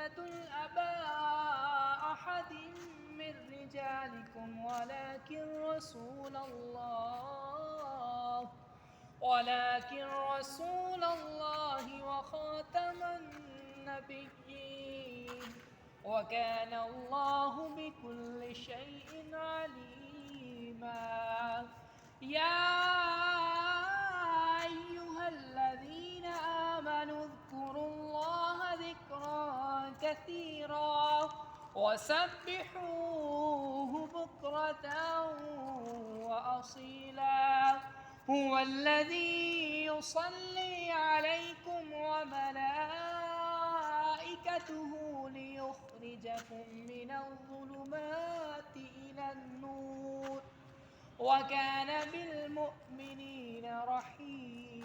حملة الأباء أحد من رجالكم ولكن رسول الله وخاتم النبيين وكان الله بكل شيء عليما. يا أيها الذين آمنوا اذكروا الله ذكرا كثيرا وسبحوه بكرة وأصيلا. هو الذي يصلي عليكم وملائكته ليخرجكم من الظلمات إلى النور وكان بالمؤمنين رحيما.